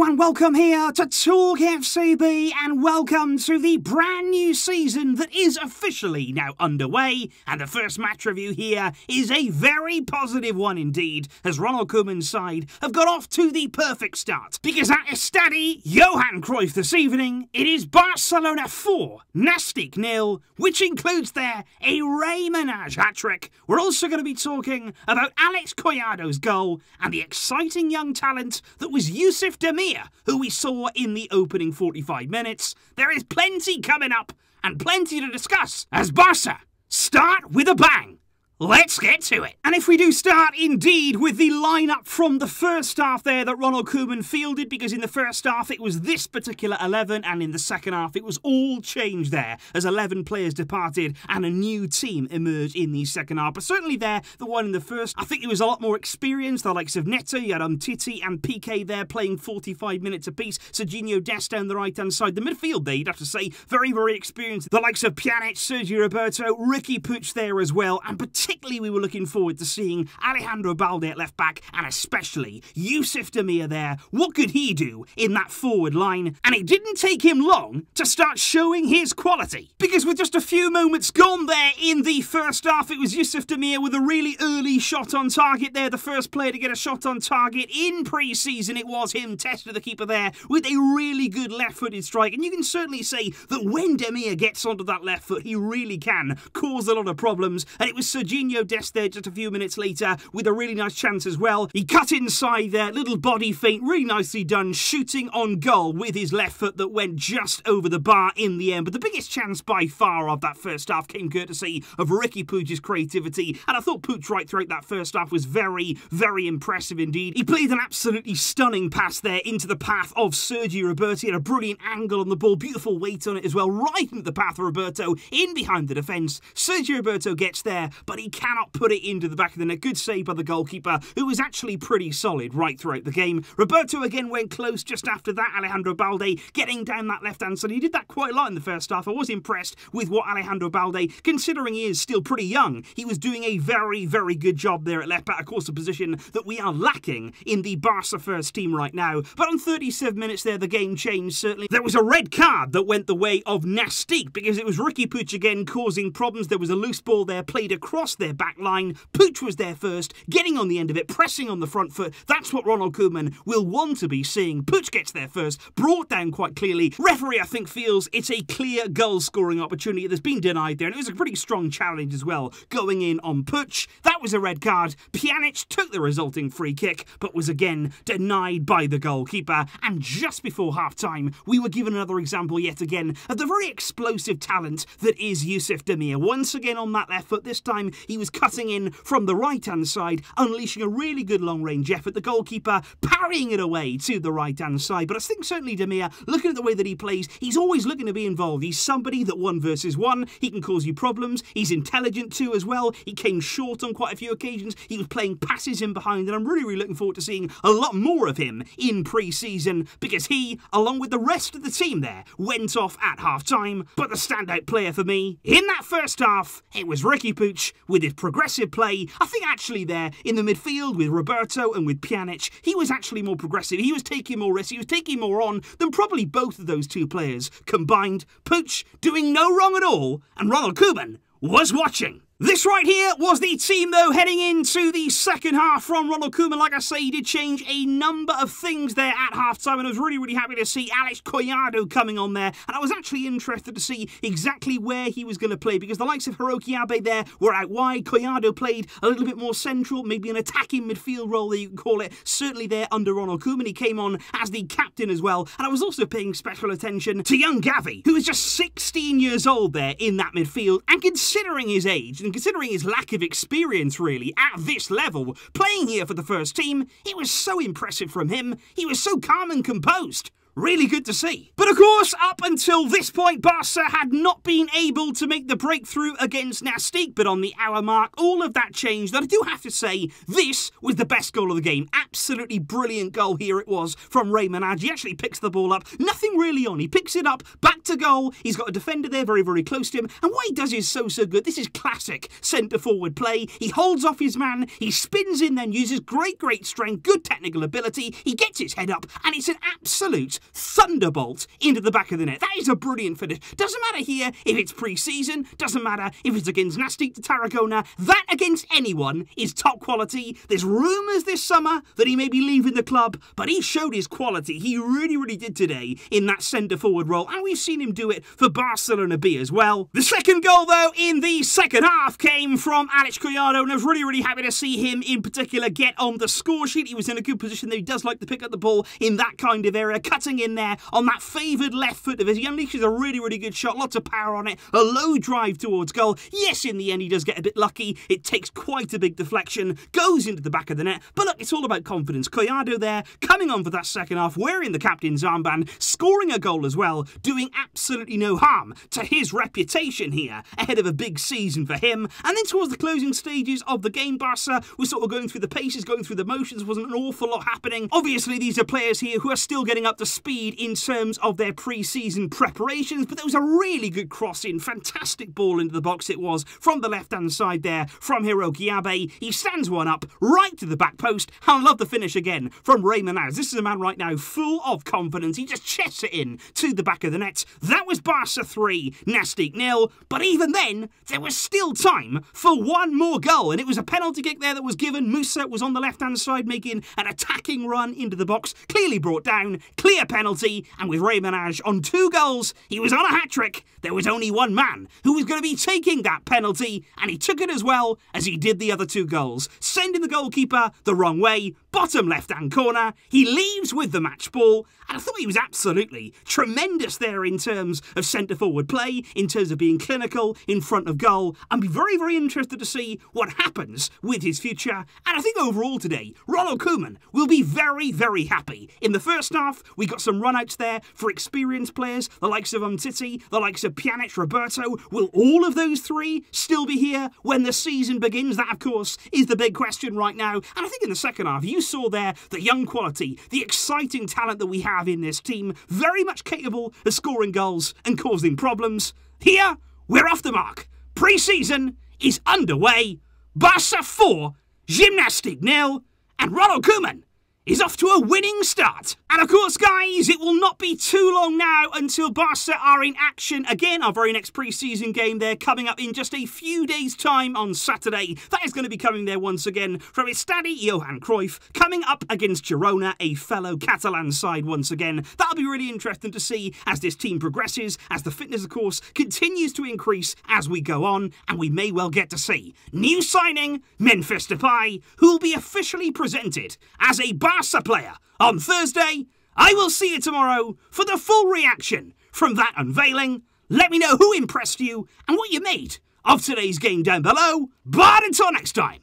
Hello and welcome here to Talk FCB, and welcome to the brand new season that is officially now underway. And the first match review here is a very positive one indeed, as Ronald Koeman's side have got off to the perfect start. Because at Estadi Johan Cruyff this evening, it is Barcelona 4, Nastic 0, which includes there a Rey Manaj hat-trick. We're also going to be talking about Alex Collado's goal and the exciting young talent that was Yusuf Demir, who we saw in the opening 45 minutes. There is plenty coming up and plenty to discuss as Barça start with a bang. Let's get to it. And if we do start indeed with the lineup from the first half there that Ronald Koeman fielded, because in the first half it was this particular 11, and in the second half it was all changed there as 11 players departed and a new team emerged in the second half. But certainly there, the one in the first, I think it was a lot more experienced. The likes of Neto, you had Titi and Piqué there playing 45 minutes apiece. Serginho Dest down the right-hand side. The midfield there, you'd have to say, very, very experienced. The likes of Pjanic, Sergio Roberto, Ricky Puig there as well, and particularly we were looking forward to seeing Alejandro Balde at left back, and especially Yusuf Demir there. What could he do in that forward line? And it didn't take him long to start showing his quality, because with just a few moments gone there in the first half, it was Yusuf Demir with a really early shot on target there. The first player to get a shot on target in pre-season. It was him, tested the keeper there with a really good left-footed strike, and you can certainly say that when Demir gets onto that left foot, he really can cause a lot of problems. And it was Serginho Dest there just a few minutes later with a really nice chance as well. He cut inside there, little body feint, really nicely done, shooting on goal with his left foot that went just over the bar in the end. But the biggest chance by far of that first half came courtesy of Ricky Puig's creativity, and I thought Puig right throughout that first half was very, very impressive indeed. He played an absolutely stunning pass there into the path of Sergio Roberto. He had a brilliant angle on the ball, beautiful weight on it as well, right into the path of Roberto, in behind the defence. Sergio Roberto gets there, but he cannot put it into the back of the net. Good save by the goalkeeper, who was actually pretty solid right throughout the game. Roberto again went close just after that. Alejandro Balde getting down that left-hand side. He did that quite a lot in the first half. I was impressed with what Alejandro Balde, considering he is still pretty young, he was doing a very, very good job there at left back. Of course, a position that we are lacking in the Barca first team right now. But on 37 minutes there, the game changed, certainly. There was a red card that went the way of Nastic, because it was Ricky Puig again causing problems. There was a loose ball there, played across their back line. Puig was there first, getting on the end of it, pressing on the front foot. That's what Ronald Koeman will want to be seeing. Puig gets there first, brought down quite clearly. Referee, I think, feels it's a clear goal-scoring opportunity that's been denied there, and it was a pretty strong challenge as well, going in on Puig. That was a red card. Pjanic took the resulting free kick, but was again denied by the goalkeeper. And just before half-time, we were given another example yet again of the very explosive talent that is Yusuf Demir. Once again on that left foot, this time he was cutting in from the right-hand side, unleashing a really good long-range effort. The goalkeeper parrying it away to the right-hand side. But I think certainly Demir, looking at the way that he plays, he's always looking to be involved. He's somebody that 1 versus 1, he can cause you problems. He's intelligent too as well. He came short on quite a few occasions. He was playing passes in behind, and I'm really, really looking forward to seeing a lot more of him in pre-season, because he, along with the rest of the team there, went off at half-time. But the standout player for me in that first half, it was Ricky Puig with his progressive play. I think actually there in the midfield with Roberto and with Pjanic, he was actually more progressive. He was taking more risks. He was taking more on than probably both of those two players combined. Puig doing no wrong at all, and Ronald Koeman was watching. This right here was the team, though, heading into the second half from Ronald Koeman. Like I say, he did change a number of things there at half-time, and I was really, really happy to see Alex Collado coming on there. And I was actually interested to see exactly where he was going to play, because the likes of Hiroki Abe there were out wide. Collado played a little bit more central, maybe an attacking midfield role that you can call it. Certainly there under Ronald Koeman, he came on as the captain as well. And I was also paying special attention to young Gavi, who was just 16 years old there in that midfield. And considering his age, and considering his lack of experience really at this level, playing here for the first team, it was so impressive from him. He was so calm and composed. really good to see. But of course, up until this point, Barça had not been able to make the breakthrough against Nastic, but on the hour mark, all of that changed. And I do have to say, this was the best goal of the game. Absolutely brilliant goal here it was from Rey Manaj. He actually picks the ball up, nothing really on. He picks it up, back to goal. He's got a defender there very, very close to him. And what he does is so good. This is classic centre-forward play. He holds off his man, he spins in, then uses great strength, good technical ability. He gets his head up, and it's an absolute thunderbolt into the back of the net. That is a brilliant finish. Doesn't matter here if it's pre-season, doesn't matter if it's against Nastic to Tarragona. That against anyone is top quality. There's rumours this summer that he may be leaving the club, but he showed his quality. He really did today in that centre-forward role, and we've seen him do it for Barcelona B as well. The second goal, though, in the second half came from Alex Collado, and I was really happy to see him in particular get on the score sheet. He was in a good position there. He does like to pick up the ball in that kind of area, cutting in there on that favoured left foot of his. He unleashes a really good shot, lots of power on it, a low drive towards goal. Yes, in the end, he does get a bit lucky. It takes quite a big deflection, goes into the back of the net. But look, it's all about confidence. Collado there, coming on for that second half, wearing the captain's armband, scoring a goal as well, doing absolutely no harm to his reputation here ahead of a big season for him. And then towards the closing stages of the game, Barca was sort of going through the paces, going through the motions. Wasn't an awful lot happening. Obviously, these are players here who are still getting up to speed in terms of their pre-season preparations, but there was a really good cross in, fantastic ball into the box it was, from the left-hand side there, from Hiroki Abe. He stands one up, right to the back post, and I love the finish again from Rey Manaj. This is a man right now full of confidence. He just chests it in to the back of the net. That was Barca 3, Nastic 0, but even then, there was still time for one more goal, and it was a penalty kick there that was given. Musa was on the left-hand side making an attacking run into the box, clearly brought down, clear penalty, and with Rey Manaj on 2 goals, he was on a hat-trick. There was only one man who was going to be taking that penalty, and he took it as well as he did the other 2 goals, sending the goalkeeper the wrong way, bottom left-hand corner. He leaves with the match ball, and I thought he was absolutely tremendous there in terms of centre-forward play, in terms of being clinical in front of goal. I'm very interested to see what happens with his future, and I think overall today, Ronald Koeman will be very happy. In the first half, we got some run-outs there for experienced players, the likes of Umtiti, the likes of Pjanic, Roberto. Will all of those 3 still be here when the season begins? That, of course, is the big question right now. And I think in the second half, you saw there the young quality, the exciting talent that we have in this team, very much capable of scoring goals and causing problems. Here, we're off the mark. Pre-season is underway. Barça 4, Gimnastic 0, and Ronald Koeman is off to a winning start. And of course, guys, it will not be too long now until Barca are in action again. Our very next pre-season game there coming up in just a few days' time on Saturday. That is going to be coming there once again from Estadi Johan Cruyff, coming up against Girona, a fellow Catalan side once again. That'll be really interesting to see as this team progresses, as the fitness, of course, continues to increase as we go on, and we may well get to see new signing Memphis Depay, who will be officially presented as a Barca player on Thursday. I will see you tomorrow for the full reaction from that unveiling. Let me know who impressed you and what you made of today's game down below. But until next time,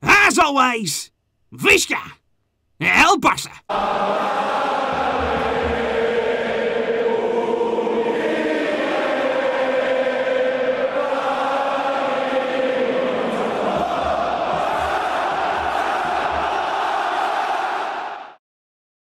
as always, Visca El Barça.